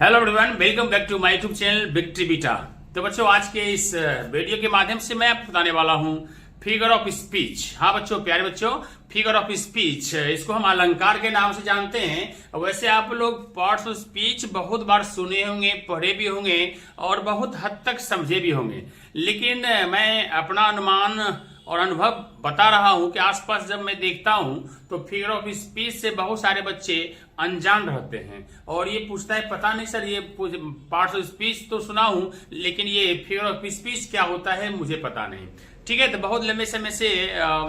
Hello everyone, welcome back to my YouTube channel big tree बीटा। तो बच्चों, आज के इस वीडियो के माध्यम से मैं आपको बताने वाला हूं फिगर ऑफ स्पीच। हाँ बच्चों, प्यारे बच्चों, फिगर ऑफ स्पीच, इसको हम अलंकार के नाम से जानते हैं। वैसे आप लोग पार्ट्स ऑफ स्पीच बहुत बार सुने होंगे, पढ़े भी होंगे और बहुत हद तक समझे भी होंगे, लेकिन मैं अपना अनुमान और अनुभव बता रहा हूं कि आसपास जब मैं देखता हूं तो फिगर ऑफ स्पीच से बहुत सारे बच्चे अनजान रहते हैं और ये पूछता है, पता नहीं सर, ये पार्ट्स ऑफ स्पीच तो सुना हूं लेकिन ये फिगर ऑफ स्पीच क्या होता है मुझे पता नहीं। ठीक है, तो बहुत लंबे समय से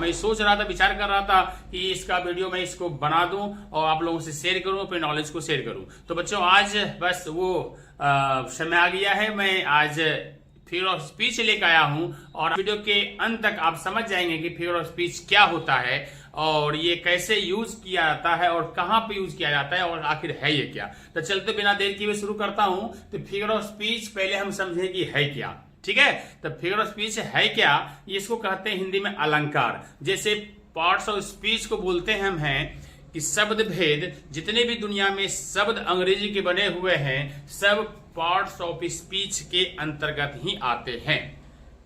मैं सोच रहा था, विचार कर रहा था कि इसका वीडियो मैं इसको बना दूं और आप लोगों से शेयर करूं, अपने नॉलेज को शेयर करूं। तो बच्चों, आज बस वो समय आ गया है। मैं आज फिगर ऑफ स्पीच लेकर आया हूं और वीडियो के अंत तक आप समझ जाएंगे कि फिगर ऑफ स्पीच क्या होता है और ये कैसे यूज किया जाता है और कहां पे यूज किया जाता है और आखिर है ये क्या। तो चलते बिना देर किए शुरू करता हूं। तो फिगर ऑफ स्पीच पहले हम समझे कि है क्या। ठीक है, तो फिगर ऑफ स्पीच है क्या, इसको कहते हैं हिंदी में अलंकार। जैसे पार्ट्स ऑफ स्पीच को बोलते हैं हम हैं कि शब्द भेद, जितने भी दुनिया में शब्द अंग्रेजी के बने हुए हैं सब पार्ट्स ऑफ स्पीच के अंतर्गत ही आते हैं।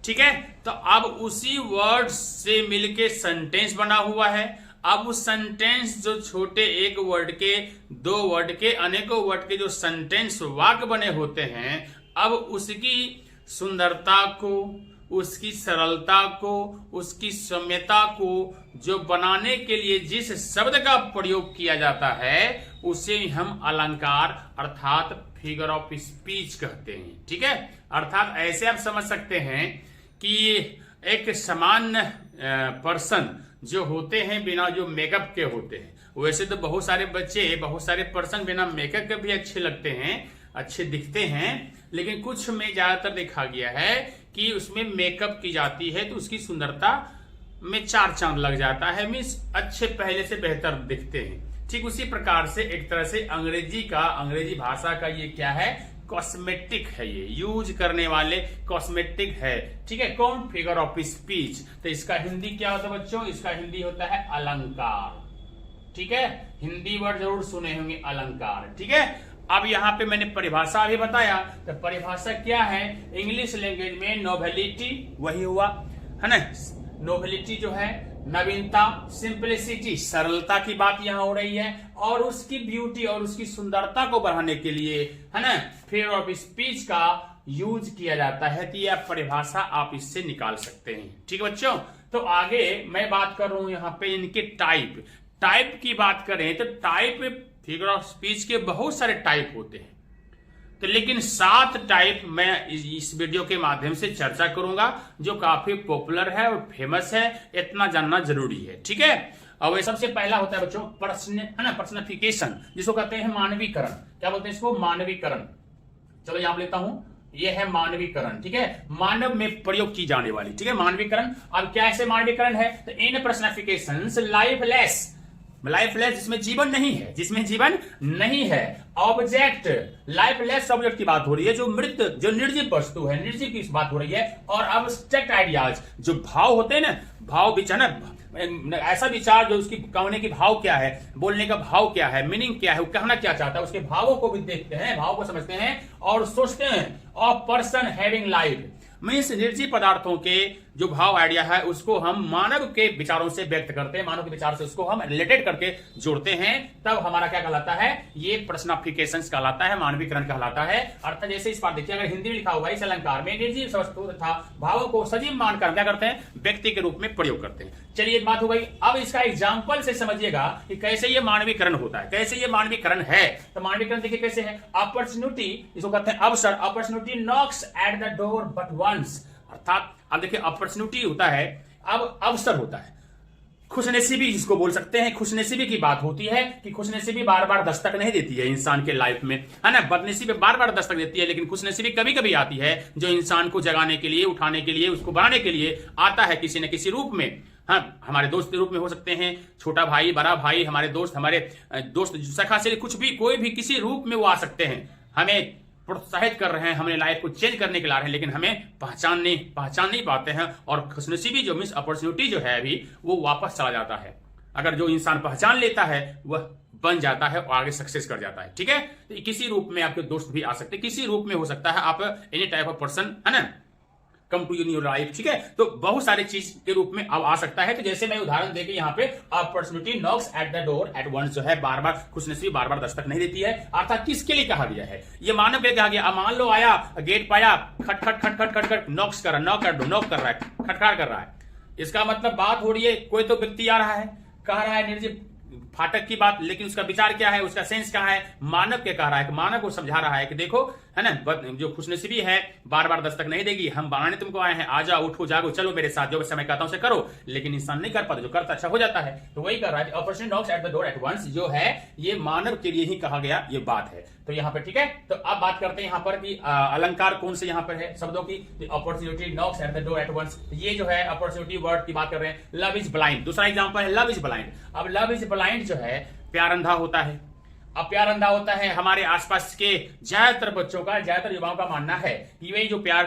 ठीक है, तो अब उसी वर्ड से मिलके सेंटेंस बना हुआ है। अब उस सेंटेंस जो छोटे एक वर्ड के, दो वर्ड के, अनेकों वर्ड के जो सेंटेंस वाक्य बने होते हैं, अब उसकी सुंदरता को, उसकी सरलता को, उसकी सौम्यता को जो बनाने के लिए जिस शब्द का प्रयोग किया जाता है उसे हम अलंकार अर्थात फिगर ऑफ स्पीच कहते हैं। ठीक है, अर्थात ऐसे आप समझ सकते हैं कि एक सामान्य पर्सन जो होते हैं बिना जो मेकअप के होते हैं, वैसे तो बहुत सारे बच्चे, बहुत सारे पर्सन बिना मेकअप के भी अच्छे लगते हैं, अच्छे दिखते हैं, लेकिन कुछ में ज्यादातर देखा गया है कि उसमें मेकअप की जाती है तो उसकी सुंदरता में चार चांद लग जाता है, मीन्स अच्छे पहले से बेहतर दिखते हैं। ठीक उसी प्रकार से एक तरह से अंग्रेजी भाषा का ये क्या है, कॉस्मेटिक है, ये यूज करने वाले कॉस्मेटिक है। ठीक है, कौन, फिगर ऑफ स्पीच। तो इसका हिंदी क्या होता है बच्चों, इसका हिंदी होता है अलंकार। ठीक है, हिंदी वर्ड जरूर सुने होंगे, अलंकार। ठीक है, अब यहाँ पे मैंने परिभाषा भी बताया, तो परिभाषा क्या है, इंग्लिश लैंग्वेज में नोवेलिटी वही हुआ है ना। नोवेलिटी जो है नवीनता, सिंपलिसिटी सरलता की बात यहाँ हो रही है, और उसकी ब्यूटी और उसकी सुंदरता को बढ़ाने के लिए है ना फिगर ऑफ स्पीच का यूज किया जाता है। तो यह परिभाषा आप इससे निकाल सकते हैं। ठीक है बच्चों, तो आगे मैं बात कर रहा हूं यहाँ पे इनके टाइप की बात करें तो टाइप फिगर ऑफ स्पीच के बहुत सारे टाइप होते हैं, तो लेकिन 7 टाइप मैं इस वीडियो के माध्यम से चर्चा करूंगा जो काफी पॉपुलर है और फेमस है, इतना जानना जरूरी है। ठीक है, और सबसे पहला होता है बच्चों पर्सनिफिकेशन, जिसको कहते हैं मानवीकरण। क्या बोलते हैं इसको, मानवीकरण। चलो यहां लेता हूं, यह है मानवीकरण। ठीक है, मानव में प्रयोग की जाने वाली। ठीक है, मानवीकरण। अब क्या ऐसे मानवीकरण है, तो इन पर्सनिफिकेशंस लाइफलेस जिसमें जीवन नहीं है, ऑब्जेक्ट लाइफलेस ऑब्जेक्ट की बात हो रही है, जो निर्जीव वस्तु है, निर्जीव की बात हो रही है, और अब्स्ट्रैक्ट आइडियाज जो भाव होते हैं ना, भाव विचार, ऐसा विचार जो उसकी कहने की भाव क्या है, बोलने का भाव क्या है, मीनिंग क्या है, वो कहना क्या चाहता है, उसके भावों को भी देखते हैं, भाव को समझते हैं और सोचते हैं। Of person having life means निर्जीव पदार्थों के जो भाव आइडिया है उसको हम मानव के विचारों से व्यक्त करते हैं, मानव के विचार से उसको हम रिलेटेड करके जोड़ते हैं, तब हमारा क्या कहलाता है, ये पर्सनिफिकेशंस कहलाता है, मानवीकरण कहलाता है। अर्थात जैसे इस बात देखिए, अगर हिंदी में लिखा हुआ इस अलंकार में निर्जीव वस्तु तथा भावों को सजीव मानकर क्या करते हैं, व्यक्ति के रूप में प्रयोग करते हैं। चलिए एक बात हो गई, अब इसका एग्जाम्पल से समझिएगा कि कैसे ये मानवीकरण होता है, कैसे ये मानवीकरण है। तो मानवीकरण देखिए कैसे है, अपॉर्चुनिटी, इसको कहते हैं अवसर, opportunity knocks at the door but once. अर्थात अब देखिए अपॉर्चुनिटी होता है, अब अवसर होता है, खुशनसीबी जिसको बोल सकते हैं, खुशनसीबी की बात होती है कि खुशनसीबी बार बार दस्तक नहीं देती है इंसान के लाइफ में, है ना। बदनसीबी बार बार दस्तक देती है, लेकिन खुशनसीबी कभी कभी आती है जो इंसान को जगाने के लिए, उठाने के लिए, उसको बढ़ाने के लिए आता है किसी न किसी रूप में। हाँ, हमारे दोस्त के रूप में हो सकते हैं, छोटा भाई, बड़ा भाई, हमारे दोस्त सखा से कुछ भी, कोई भी किसी रूप में वो आ सकते हैं, हमें प्रोत्साहित कर रहे हैं, हमें लाइफ को चेंज करने के ला रहे हैं, लेकिन हमें पहचान नहीं पाते हैं, और खुशनसीबी जो मिस अपॉर्चुनिटी जो है अभी वो वापस चला जाता है। अगर जो इंसान पहचान लेता है वह बन जाता है और आगे सक्सेस कर जाता है। ठीक है, तो किसी रूप में आपके दोस्त भी आ सकते हैं, किसी रूप में हो सकता है, आप एनी टाइप ऑफ पर्सन, है ना, कम टू यूर लाइफ। ठीक है, तो बहुत सारी चीज के रूप में अब आ सकता है। तो जैसे मैं उदाहरण देके यहाँ पे opportunity knocks at the door at once, जो है बार बार, खुशनसीबी बार बार दस्तक नहीं देती है, अर्थात किसके लिए कहा गया है, ये मानव के लिए कहा गया। अब मान लो आया, गेट पाया, खट खट खट खट खट खट नॉक्स कर रहा है, नॉक कर रहा है, खटकार कर रहा है, इसका मतलब बात हो रही है, कोई तो व्यक्ति आ रहा है, कह रहा है निर्जीव फाटक की बात, लेकिन उसका विचार क्या है, उसका सेंस क्या है, मानव के कह रहा है, मानव को समझा रहा है कि देखो, है ना, जो खुशनसीबी है बार बार दस्तक नहीं देगी, हम बनाने तुमको आए हैं, आ जाओ, उठो, जागो, चलो मेरे साथ, जो समय कहता हूं उसे करो। लेकिन इंसान नहीं कर पाता, जो करता अच्छा हो जाता है। तो वही कर रहा है, opportunity knocks at the door at once, जो है ये मानव के लिए ही कहा गया ये बात है। तो यहाँ पे ठीक है, तो अब बात करते हैं यहाँ पर कि अलंकार कौन से यहाँ पर है शब्दों की। Opportunity knocks at the door at once, ये जो है अपॉर्चुनिटी वर्ड की बात कर रहे हैं। लव इज ब्लाइंड, दूसरा एग्जांपल है लव इज ब्लाइंड। अब लव इज ब्लाइंड जो है, प्यार अंधा होता है। अब प्यार अंधा होता है, हमारे आसपास के ज्यादातर बच्चों का, ज्यादातर युवाओं का मानना है कि वही जो प्यार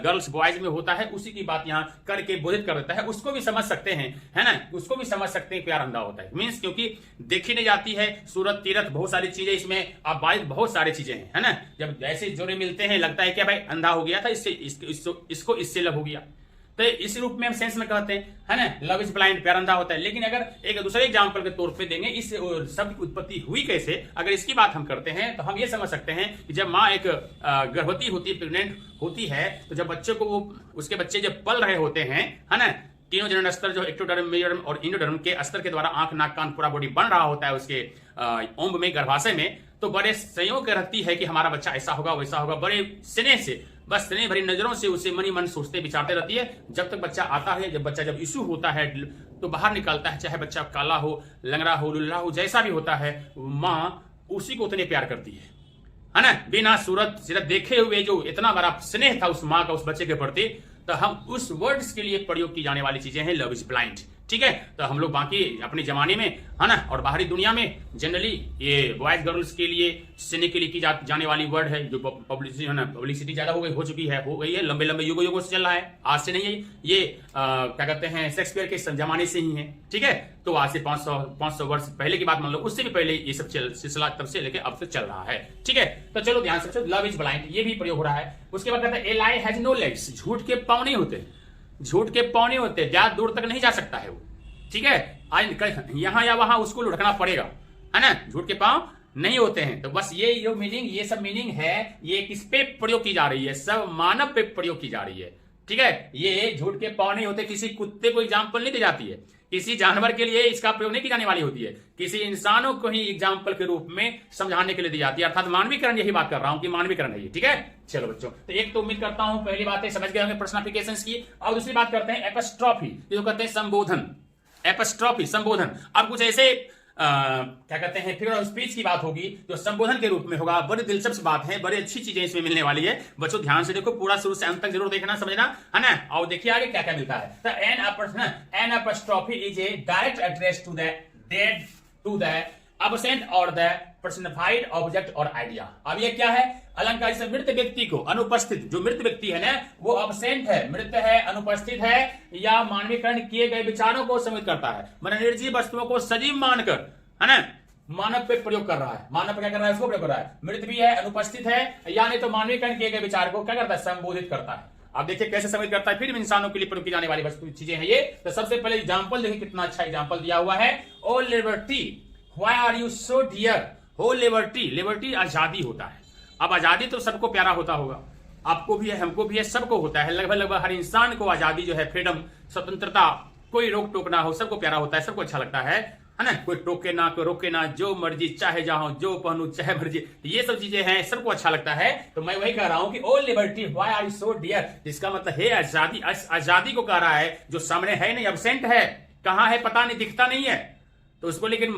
गर्ल्स बॉयज में होता है, उसी की बात यहाँ करके बोधित कर देता है। उसको भी समझ सकते हैं, है ना, उसको भी समझ सकते हैं प्यार अंधा होता है, मीन्स क्योंकि देखी नहीं जाती है, सूरत तीरथ बहुत सारी चीजें इसमें, अब बाइक बहुत सारी चीजें हैं, है ना। जब ऐसे जोड़े मिलते हैं, लगता है कि भाई अंधा हो गया था, इसको इससे लव हो गया। तो इस रूप में हम सेंस में कहते हैं, है ना, लव इज ब्लाइंड, प्यार अंधा होता है। लेकिन अगर एक दूसरे एग्जांपल के तौर पे देंगे, इस शब्द की उत्पत्ति हुई कैसे, अगर इसकी बात हम करते हैं, तो हम ये समझ सकते हैं कि जब माँ एक गर्भवती होती है, प्रेग्नेंट होती है, तो जब बच्चे को वो, उसके बच्चे जब पल रहे होते हैं, है ना, तीनों जनन स्तर जो एक्टोडर्म, मेसोडर्म और इंडोडर्म के स्तर के द्वारा आंख, नाक, कान, पूरा बॉडी बन रहा होता है उसके ओंब में, गर्भाशय में, तो बड़े संयोग रहती है कि हमारा बच्चा ऐसा होगा, वैसा होगा, बड़े स्नेह से, बस स्नेह भरी नजरों से उसे मनी मन सोचते विचारते रहती है। जब तक बच्चा आता है, जब बच्चा जब इशू होता है तो बाहर निकलता है, चाहे बच्चा काला हो, लंगड़ा हो, लुल्ला हो, जैसा भी होता है, माँ उसी को उतने प्यार करती है ना, बिना सूरत सिरत देखे हुए। जो इतना बड़ा स्नेह था उस माँ का उस बच्चे के प्रति, तो हम उस वर्ड्स के लिए प्रयोग की जाने वाली चीजें हैं लव इज ब्लाइंड। ठीक है, तो हम लोग बाकी अपने जमाने में, है ना, और बाहरी दुनिया में जनरली ये बॉयज गर्ल्स के लिए स्नेह के लिए की जाने वाली वर्ड है, जो पब्लिसिटी, है ना, पब्लिसिटी ज्यादा हो गई है, लंबे लंबे युगों से चल रहा है, आज से नहीं है ये, क्या कहते हैं, शेक्सपियर के जमाने से ही है। ठीक है, तो आज से 500 वर्ष पहले की बात मान लो, उससे भी पहले ये सब सिलसिला तब से लेकर अब तक चल रहा है। ठीक है, तो चलो ध्यान से, लव इज ब्लाइंड ये भी प्रयोग हो रहा है। उसके बाद कहते हैं ए लाई हैज नो लेग्स, झूठ के पांव नहीं होते, झूठ के पांव नहीं होते, ज्यादा दूर तक नहीं जा सकता है वो। ठीक है, यहां या वहां उसको लुढ़कना पड़ेगा, है ना, झूठ के पांव नहीं होते हैं। तो बस ये जो मीनिंग, ये सब मीनिंग है, ये किस पे प्रयोग की जा रही है, सब मानव पे प्रयोग की जा रही है। ठीक है, ये झूठ के पांव नहीं होते, किसी कुत्ते को एग्जाम्पल नहीं दी जाती है, किसी जानवर के लिए इसका प्रयोग नहीं की जाने वाली होती है, किसी इंसानों को ही एग्जाम्पल के रूप में समझाने के लिए दी जाती है, अर्थात मानवीकरण, यही बात कर रहा हूं कि मानवीकरण है ये। ठीक है, चलो बच्चों, तो एक तो उम्मीद करता हूं पहली बात है समझ गए होंगे पर्सनिफिकेशंस की। और दूसरी बात करते हैं एपिस्ट्रॉफी, जो कहते हैं संबोधन, एपिस्ट्रॉफी संबोधन। अब कुछ ऐसे क्या कहते हैं, फिगर ऑफ स्पीच की बात होगी जो संबोधन के रूप में होगा। बड़ी दिलचस्प बात है, बड़ी अच्छी चीजें इसमें मिलने वाली है। बच्चों ध्यान से देखो, पूरा शुरू से अंत तक जरूर देखना, समझना, है ना। और देखिए आगे क्या क्या मिलता है। तो an apostrophe is a direct address to the dead, to the absent और द पर्सनिफाइड ऑब्जेक्ट और आइडिया। अब ये क्या है, अलंकार से मृत व्यक्ति को, अनुपस्थित जो मृत व्यक्ति है ना, वो अब्सेंट है, मृत है, अनुपस्थित है, या मानवीकरण किए गए विचारों को सम्मिलित करता है, मतलब निर्जीव वस्तुओं को सजीव मानकर, है ना, मानव पे प्रयोग कर रहा है। मानव पे क्या कर रहा है, उसको प्रयोग कर रहा है। मृत भी है, अनुपस्थित है, यानी तो मानवीकरण किए गए विचार को क्या करता है, संबोधित करता है। अब देखिए कैसे सम्मिलित करता है, फिर इंसानों के लिए प्रयोग की जाने वाली वस्तु चीजें हैं ये। तो सबसे पहले एग्जाम्पल देखिए, कितना अच्छा एग्जाम्पल दिया हुआ है। O liberty why are you so dear, oh liberty, liberty आजादी होता है। अब आजादी तो सबको प्यारा होता होगा, आपको भी है, हमको भी है, सबको होता है, लगभग हर इंसान को आजादी जो है, फ्रीडम, स्वतंत्रता, कोई रोक टोक ना हो, सबको प्यारा होता है, सबको अच्छा लगता है ना, कोई टोके ना, कोई रोके ना, जो मर्जी चाहे जाओ, जो पहनू चाहे मर्जी, ये सब चीजें हैं, सबको अच्छा लगता है। तो मैं वही कह रहा हूं कि O liberty why are you so dear, जिसका मतलब है आजादी, आजादी को कह रहा है, जो सामने है नहीं, एब्सेंट है, कहां है पता नहीं, दिखता नहीं है, तो उसको लेकिन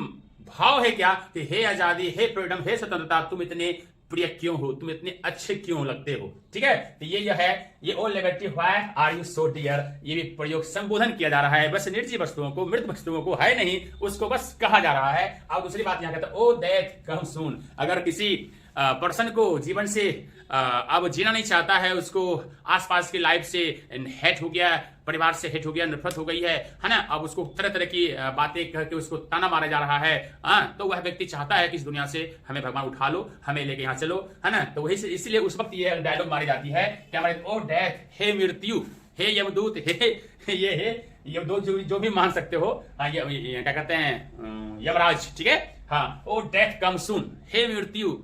भाव है क्या कि हे आजादी, हे फ्रीडम, हे स्वतंत्रता, तुम इतने प्रिय क्यों हो, तुम इतने अच्छे क्यों लगते हो। ठीक है, तो ये जो है, ये O liberty why are you so dear, ये भी प्रयोग संबोधन किया जा रहा है। बस निर्जीव वस्तुओं को, मृत वस्तुओं को है नहीं, उसको बस कहा जा रहा है। और दूसरी बात यहाँ कहता है ओ डेथ कम सून, अगर किसी पर्सन को जीवन से अब जीना नहीं चाहता है, उसको आसपास की लाइफ से हेट हो गया, परिवार से हेट हो गया, नफरत हो गई है ना, अब उसको तरह तरह की बातें कह के उसको ताना मारा जा रहा है, तो वह व्यक्ति चाहता है कि इस दुनिया से हमें भगवान उठा लो, हमें लेके यहाँ चलो, है ना। तो वही इसलिए उस वक्त ये डायलॉग मारी जाती है कि हमारे ओ डेथ, हे मृत्यु, हे यमदूत, हे यमदूत जो भी मान सकते हो, ये क्या कहते हैं, यमराज, ठीक है। हाँ, ओ डेथ कम सून, हे मृत्यु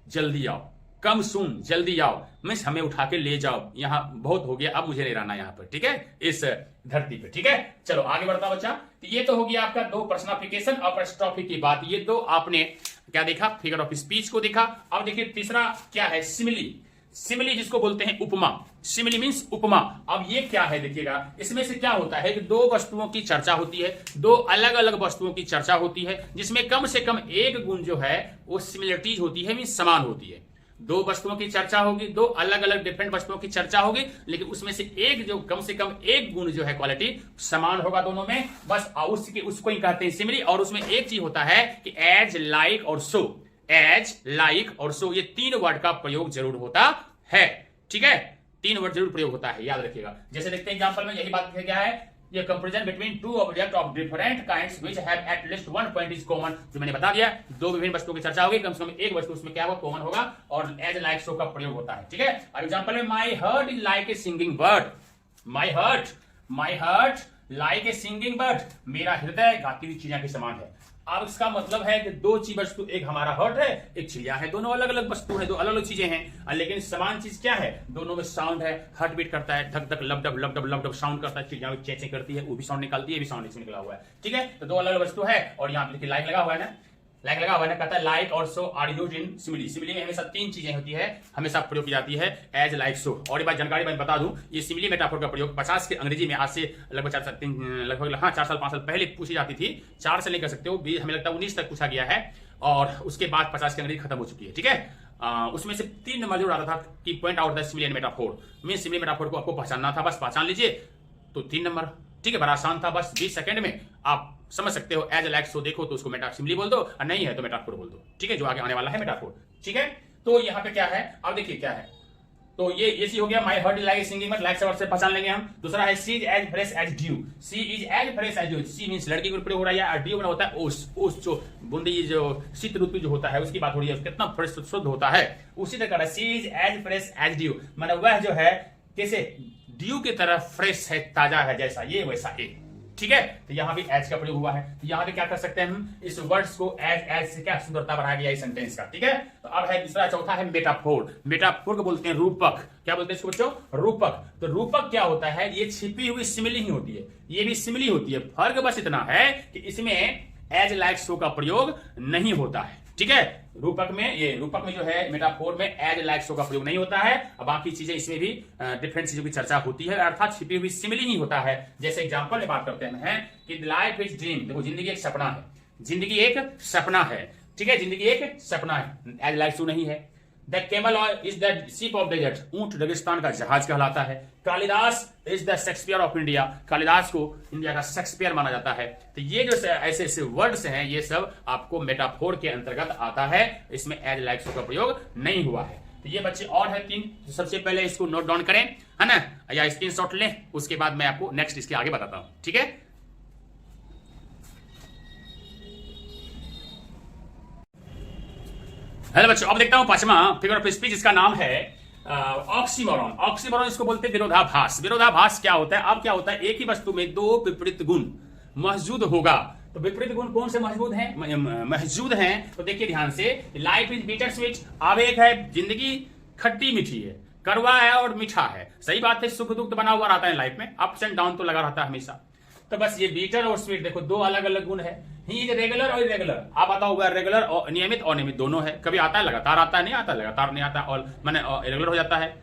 जल्दी आओ, कम सून जल्दी आओ, मीन्स हमें उठा के ले जाओ, यहाँ बहुत हो गया, अब मुझे नहीं रहना यहाँ पर, ठीक है, इस धरती पे, ठीक है। चलो आगे बढ़ता बच्चा। तो ये तो हो गया आपका दो पर्सनिफिकेशन और एपॉस्ट्रोफी की बात। ये तो आपने क्या देखा, फिगर ऑफ स्पीच को देखा। अब देखिए तीसरा क्या है, सिमिली। सिमिली जिसको बोलते हैं उपमा, सिमिली मीन्स उपमा। अब ये क्या है देखिएगा, इसमें से क्या होता है कि दो वस्तुओं की चर्चा होती है, दो अलग अलग वस्तुओं की चर्चा होती है, जिसमें कम से कम एक गुण जो है वो सिमिलरिटीज होती है, मीन्स समान होती है। दो वस्तुओं की चर्चा होगी, दो अलग अलग डिफरेंट वस्तुओं की चर्चा होगी, लेकिन उसमें से एक जो कम से कम एक गुण जो है क्वालिटी समान होगा दोनों में, बस उसको ही कहते हैं सिमिली। और उसमें एक चीज होता है कि एज, लाइक और सो, एज, लाइक और सो, ये तीन वर्ड का प्रयोग जरूर होता है, ठीक है, तीन वर्ड जरूर प्रयोग होता है, याद रखिएगा। जैसे देखते हैं एग्जांपल में यही बात क्या है, ये comparison between two object of different kinds which have at least one point is common, जो मैंने बता दिया, दो विभिन्न वस्तुओं की चर्चा होगी, कम से कम एक वस्तु उसमें क्या होगा, कॉमन होगा, और एज, लाइक, सो का प्रयोग होता है, ठीक है। अब एग्जांपल में my heart is like A singing bird, my heart like A singing bird, मेरा हृदय गाती हुई चिड़िया के समान है। अब इसका मतलब है कि दो चीज वस्तु, एक हमारा हार्ट है, एक चिड़िया है, दोनों अलग अलग वस्तु है, दो अलग अलग चीजें हैं, लेकिन समान चीज क्या है, दोनों में साउंड है, हार्ट बीट करता है, धक धक लब डब लब डब लब डब साउंड करता है, चिड़िया चें चें करती है, वो भी साउंड निकालती है, ये भी साउंड इसमें निकला हुआ है, ठीक है। तो दो अलग अलग वस्तु है, और यहाँ पे देखिए लाइक लगा हुआ है ना, लाइक लगा हुआ है ना, कहता है लाइक और so are used in simile. Simile में हमेशा तीन चीजें होती है, हमेशा प्रयोग की जाती है, एज, लाइक, सो। और ये बात जानकारी मैं बता दूं, ये सिमिली मेटाफोर का प्रयोग 50 के अंग्रेजी में आज से लगभग 4 साल 5 साल पहले पूछी जाती थी, 4 से नहीं कर सकते हो, हमें लगता है 19 तक पूछा गया है, और उसके बाद 50 की अंग्रेजी खत्म हो चुकी है, ठीक है। उसमें से 3 नंबर जरूर आता था कि point out the simile and metaphor, means simile metaphor को आपको पहचानना था, बस पहचान लीजिए तो 3 नंबर, ठीक है, बड़ा आसान था, बस 20 सेकंड में आप समझ सकते हो। एज, लाइक, सो देखो तो उसको मेटा सिमिली बोल दो, और नहीं है तो मेटाफोर बोल दो, ठीक है, जो आगे आने वाला है मेटाफोर, ठीक है। तो यहाँ पे क्या है, अब देखिए क्या है, तो ये चीज हो गया, my heart is like singing but, like से पहचान लेंगे हम। दूसरा है she is as fresh as dew, she is as fresh as dew, she means लड़की को प्रयोग हो रहा है, ड्यू होता है ओस जो बूंदी जो शीत ऋतु जो होता है उसकी बात हो रही है, कितना फ्रेश शुद्ध होता है, उसी तरह she is as fresh as dew, माने वह जो है कैसे ड्यू की तरह फ्रेश है, ताजा है, जैसा ये वैसा ये, ठीक है। तो यहाँ भी एज का प्रयोग हुआ है, तो यहाँ पे क्या कर सकते हैं हम, इस वर्ड्स को एज से क्या सुंदरता बढ़ाया गया इस सेंटेंस का, ठीक है। तो अब है दूसरा, चौथा है मेटाफोर। मेटाफोर को बोलते हैं रूपक, क्या बोलते हैं इसको बच्चों, रूपक। तो रूपक क्या होता है, ये छिपी हुई सिमिली ही होती है, ये भी सिमिली होती है, फर्क बस इतना है कि इसमें एज, लाइक, सो का प्रयोग नहीं होता है, ठीक है। रूपक में जो है मेटाफोर में एज, लाइक, सो का प्रयोग नहीं होता है, और बाकी चीजें इसमें भी डिफरेंट चीजों की चर्चा होती है, अर्थात छिपी हुई सिमिली ही होता है। जैसे एग्जांपल में बात करते हैं कि लाइफ इज ड्रीम, देखो जिंदगी एक सपना है, जिंदगी एक सपना है, ठीक है, जिंदगी एक सपना है, एज, लाइक, सो नहीं है। The camel is the ship of desert, ऊंट रेगिस्तान का जहाज कहलाता है। Kalidas is the Shakespeare of India, Kalidas को इंडिया का शेक्सपियर माना जाता है। तो ये जो ऐसे ऐसे वर्ड्स हैं, ये सब आपको मेटाफोर के अंतर्गत आता है, इसमें एज, लाइक, सो का प्रयोग नहीं हुआ है। तो ये बच्चे और है 3, तो सबसे पहले इसको नोट डाउन करें, है ना, या स्क्रीनशॉट लें, उसके बाद मैं आपको नेक्स्ट इसके आगे बताता हूं, ठीक है। हेलो बच्चों, अब देखता हूं 5वां फिगर ऑफ स्पीच, इसका नाम है ऑक्सीमोरॉन। ऑक्सीमोरॉन इसको बोलते हैं विरोधाभास। विरोधाभास क्या होता है, अब क्या होता है, एक ही वस्तु में दो विपरीत गुण मौजूद होगा, तो विपरीत गुण कौन से मौजूद हैं, तो देखिए ध्यान से, लाइफ इज बिटर स्वीट, अब एक है जिंदगी खट्टी मीठी है, कड़वा है और मीठा है, सही बात है, सुख दुख बना हुआ रहता है लाइफ में, अप्स एंड डाउन तो लगा रहता है हमेशा। तो बस ये बीटर और स्वीट देखो, दो अलग अलग गुण है, ही इज रेगुलर और इरेगुलर, आप आता होगा रेगुलर और नियमित और नियमित दोनों है, कभी आता है लगातार आता है, नहीं आता लगातार नहीं आता, और माने इरेगुलर हो जाता है,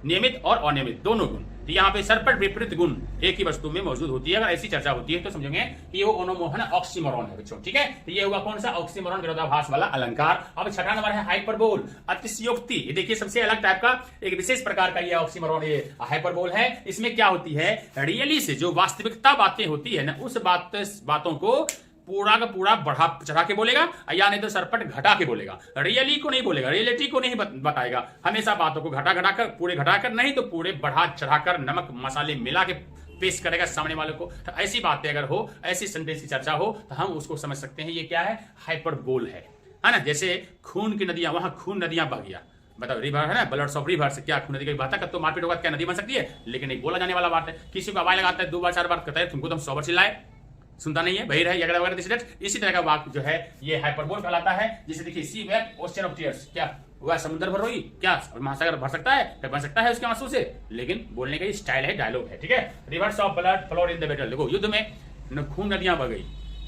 नियमित और अनियमित दोनों गुण। तो यहाँ पे सरपट विपरीत गुण एक ही वस्तु में मौजूद होती है, अगर ऐसी चर्चा होती है तो समझेंगे कि वो ओनोमोहन ऑक्सीमोरॉन है बच्चों, ठीक है। तो ये हुआ कौन सा, ऑक्सीमोरॉन, विरोधाभास वाला अलंकार। अब 6वां नंबर है हाइपरबोल, अतिशयोक्ति। ये देखिए सबसे अलग टाइप का एक विशेष प्रकार का ये ऑक्सीमोरॉन, ये हाइपरबोल है। इसमें क्या होती है, रियली से जो वास्तविकता बातें होती है ना, उस बातों को पूरा का पूरा बढ़ा चढ़ा के बोलेगा, या नहीं तो सरपट घटा के बोलेगा। रियली को नहीं बोलेगा, रियलिटी को नहीं बताएगा। हमेशा बातों को घटा घटा कर, पूरे घटाकर नहीं तो पूरे बढ़ा चढ़ाकर, नमक मसाले मिला के पेश करेगा सामने वाले को। तो ऐसी बातें अगर हो, ऐसी सेंटेंस की चर्चा हो, तो हम उसको समझ सकते हैं ये क्या है, हाइपरबोल है ना। जैसे खून की नदियां, वहां खून नदियां बह गया, बताओ रिवर है ना, ब्लड्स ऑफ रिवर से क्या खून नदी की बात है, तो मारपीट होगा क्या नदी बन सकती है? लेकिन एक बोला जाने वाला बात है। किसी को आवाज लगाता है 2 बार 4 बार, कहता है तुमको तो हम 100 बार चिल्लाए, सुनता नहीं है, बहिर है, वगैरह वगैरह। इसी तरह का वाक्य जो है ये हाइपरबोल कहलाता है। जैसे देखिए सी वेप्ट ओशन ऑफ टीयर्स, क्या वह समुद्र भर रोई, क्या महासागर भर सकता है, क्या बन सकता है उसके आंसू से? लेकिन बोलने का स्टाइल है, डायलॉग है, ठीक है। Reverse of blood flowed in the battle, देखो युद्ध में खून नदियां बह गई,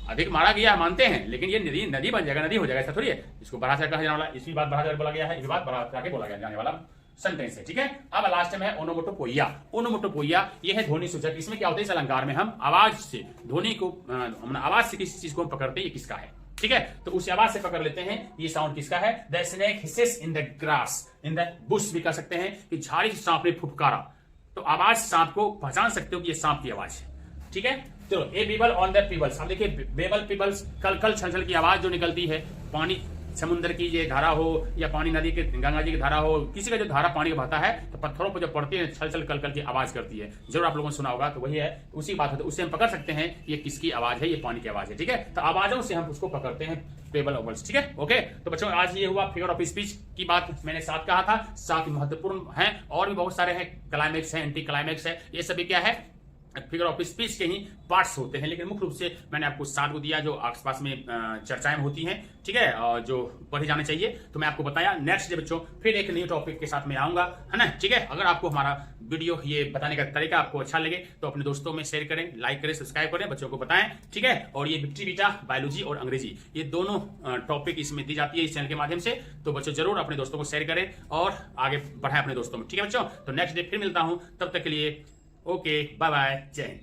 अधिक मारा गया मानते हैं, लेकिन ये नदी बन जाएगा, नदी हो जाएगा, ऐसा थोड़ी है। इसको बढ़ा चढ़ा कहा जाने वाला, इसी बात बढ़ा बोला गया है, इसी बात बढ़ा चढ़ा के बोला जाने वाला सेंटेंस है, ठीक है। अब लास्ट में है ओनोमोटोपोइया। ओनोमोटोपोइया ये है ध्वनि सूचक। इसमें क्या होता है, इस अलंकार में हम आवाज से ध्वनि को, आवाज से किसी चीज को हम पकड़ते हैं, ये किसका है, ठीक है। तो उस आवाज से पकड़ लेते हैं ये साउंड किसका है। The snake hisses in the grass, in the Bush भी कह सकते हैं कि झाड़ी से सांप ने फुफकारा, तो आवाज सांप को पहचान सकते हो कि ये सांप की आवाज है, ठीक है। चलो ए बीबल ऑन द पीबल्स, अब देखिए बेबल पीबल्स, कल कल छल छल की आवाज जो निकलती है, पानी समुद्र की ये धारा हो या पानी नदी के गंगा जी की धारा हो, किसी का जो धारा पानी का बहता है तो पत्थरों पर जब पड़ती है छल छल कल कल की आवाज करती है, जरूर आप लोगों ने सुना होगा। तो वही है, उसी बात है, तो उससे हम पकड़ सकते हैं ये किसकी आवाज है, ये पानी की आवाज है, ठीक है। तो आवाजों से हम उसको पकड़ते हैं, पेबल ओवल्स, ठीक है। ओके, तो बच्चों आज ये हुआ फिगर ऑफ स्पीच की बात, मैंने 7 कहा था, 7 महत्वपूर्ण है, और भी बहुत सारे हैं, क्लाइमेक्स है, एंटी क्लाइमेक्स है, ये सभी क्या है, फिगर ऑफ स्पीच के ही पार्ट्स होते हैं। लेकिन मुख्य रूप से मैंने आपको 7 को दिया जो आसपास में चर्चाएं होती हैं, ठीक है, और जो पढ़े जाने चाहिए, तो मैं आपको बताया। नेक्स्ट डे बच्चों फिर एक न्यू टॉपिक के साथ में आऊंगा, है ना, ठीक है। अगर आपको हमारा वीडियो ये बताने का तरीका आपको अच्छा लगे तो अपने दोस्तों में शेयर करें, लाइक करें, सब्सक्राइब करें, बच्चों को बताएं, ठीक है। और ये विक्ट्री बीटा, बायोलॉजी और अंग्रेजी, ये दोनों टॉपिक इसमें दी जाती है इस चैनल के माध्यम से। तो बच्चों जरूर अपने दोस्तों को शेयर करें और आगे बढ़ाएं अपने दोस्तों में, ठीक है बच्चों। तो नेक्स्ट डे फिर मिलता हूं, तब तक के लिए ओके, बाय बाय, जय हिंद।